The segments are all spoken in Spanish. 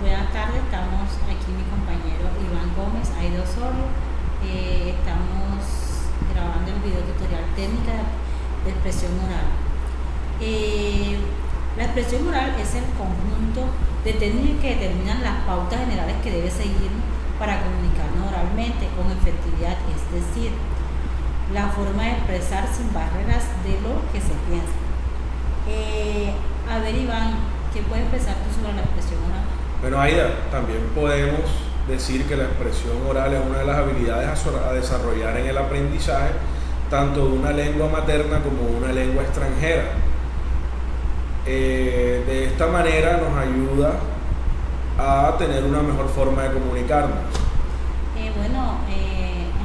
Buenas tardes, estamos aquí mi compañero Iván Gómez, Aida Osorio. Estamos grabando el video tutorial técnica de expresión oral. La expresión oral es el conjunto de técnicas que determinan las pautas generales que debe seguir para comunicarnos oralmente con efectividad, es decir, la forma de expresar sin barreras de lo que se piensa. A ver, Iván, ¿qué puedes expresar tú sobre la expresión oral? Bueno, Aida, también podemos decir que la expresión oral es una de las habilidades a desarrollar en el aprendizaje, tanto de una lengua materna como de una lengua extranjera. De esta manera nos ayuda a tener una mejor forma de comunicarnos.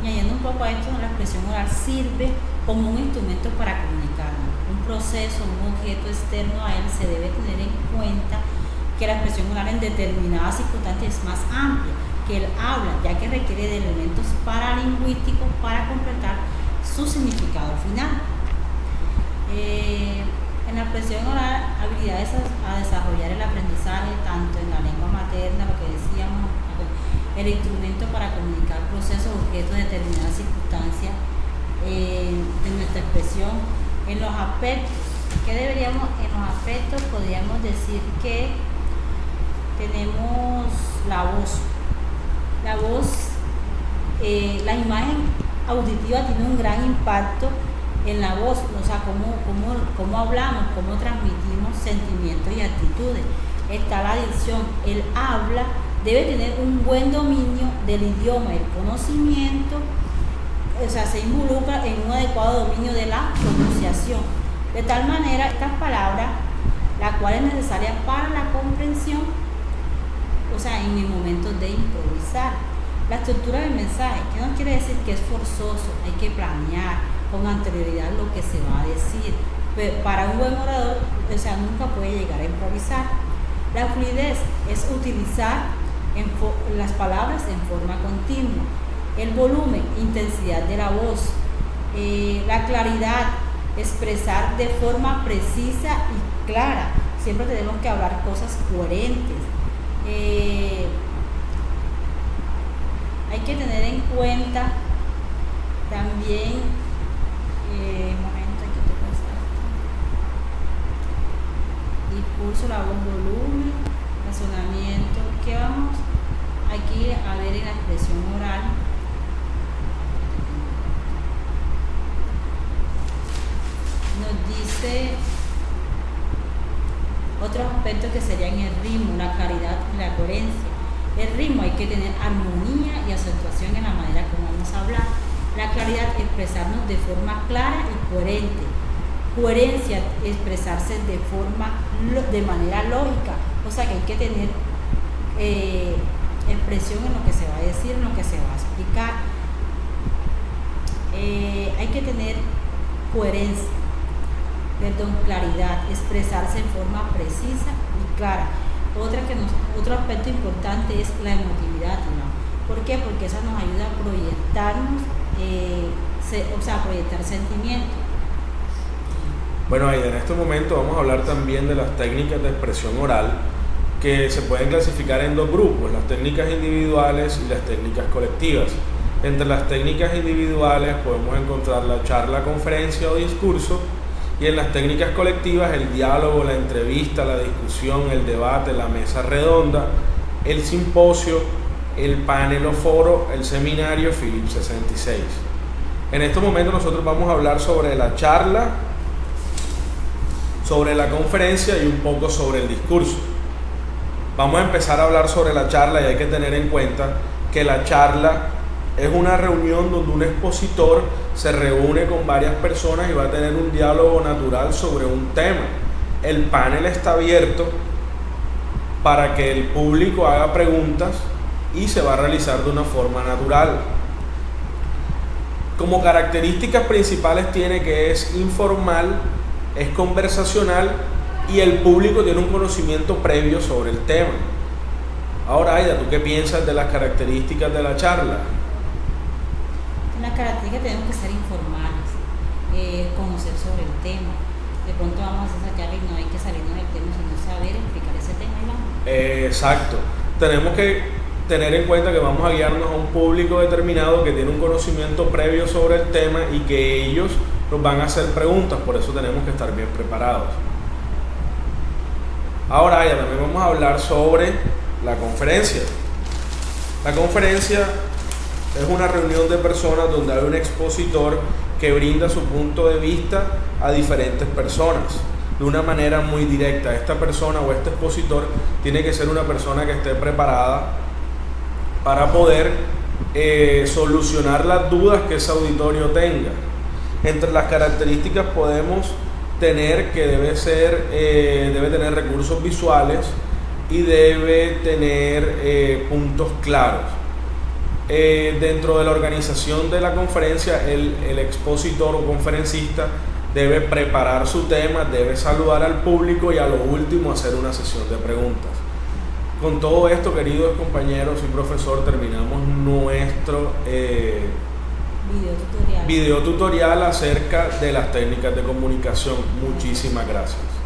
Añadiendo un poco a esto, la expresión oral sirve como un instrumento para comunicarnos. Un proceso, un objeto externo a él, se debe tener en cuenta que la expresión oral en determinadas circunstancias es más amplia que el habla, ya que requiere de elementos paralingüísticos para completar su significado final. En la expresión oral, habilidades a desarrollar el aprendizaje, tanto en la lengua materna, lo que decíamos, el instrumento para comunicar procesos, objetos de determinadas circunstancias de nuestra expresión. En los aspectos, podríamos decir que tenemos la voz. La imagen auditiva tiene un gran impacto en la voz, o sea, cómo hablamos, cómo transmitimos sentimientos y actitudes. Está la dicción, el habla debe tener un buen dominio del idioma, el conocimiento, o sea, se involucra en un adecuado dominio de la pronunciación. De tal manera, estas palabras, la cual es necesaria para la comprensión, o sea, en el momento de improvisar. La estructura del mensaje, que no quiere decir que es forzoso, hay que planear con anterioridad lo que se va a decir. Pero para un buen orador, o sea, nunca puede llegar a improvisar. La fluidez es utilizar las palabras en forma continua. El volumen, intensidad de la voz. La claridad, expresar de forma precisa y clara. Siempre tenemos que hablar cosas coherentes. Hay que tener en cuenta también discurso, la voz, volumen, razonamiento. ¿Qué vamos aquí a ver en la expresión oral? Nos dice otros aspectos que serían el ritmo, la claridad y la coherencia. El ritmo, hay que tener armonía y acentuación en la manera como vamos a hablar. La claridad, expresarnos de forma clara y coherente. Coherencia, expresarse de manera lógica, o sea que hay que tener expresión en lo que se va a decir, en lo que se va a explicar. Hay que tener coherencia, claridad, expresarse en forma precisa y clara. Otro aspecto importante es la emotividad, ¿no? ¿Por qué? Porque eso nos ayuda a proyectarnos, a proyectar sentimientos. Bueno, Aida, en este momento vamos a hablar también de las técnicas de expresión oral, que se pueden clasificar en dos grupos, las técnicas individuales y las técnicas colectivas. Entre las técnicas individuales podemos encontrar la charla, conferencia o discurso, y en las técnicas colectivas el diálogo, la entrevista, la discusión, el debate, la mesa redonda, el simposio, el panel o foro, el seminario Philip 66. En este momento nosotros vamos a hablar sobre la charla, sobre la conferencia y un poco sobre el discurso. Vamos a empezar a hablar sobre la charla y hay que tener en cuenta que la charla es una reunión donde un expositor se reúne con varias personas y va a tener un diálogo natural sobre un tema. El panel está abierto para que el público haga preguntas y se va a realizar de una forma natural. Como características principales tiene que es informal, es conversacional y el público tiene un conocimiento previo sobre el tema. Ahora, Aida, ¿tú qué piensas de las características de la charla? Las características tenemos que ser informales, conocer sobre el tema. De pronto vamos a hacer esa charla y no hay que salirnos del tema, sino saber explicar ese tema, Iván. Exacto. tenemos que tener en cuenta que vamos a guiarnos a un público determinado que tiene un conocimiento previo sobre el tema y que ellos nos van a hacer preguntas, por eso tenemos que estar bien preparados. Ahora ya también vamos a hablar sobre la conferencia. La conferencia es una reunión de personas donde hay un expositor que brinda su punto de vista a diferentes personas de una manera muy directa. Esta persona o este expositor tiene que ser una persona que esté preparada para poder solucionar las dudas que ese auditorio tenga. Entre las características podemos tener que debe tener recursos visuales y debe tener puntos claros. Dentro de la organización de la conferencia, el expositor o conferencista debe preparar su tema, debe saludar al público y a lo último hacer una sesión de preguntas. Con todo esto, queridos compañeros y profesor, terminamos nuestro video tutorial acerca de las técnicas de comunicación. Muchísimas gracias.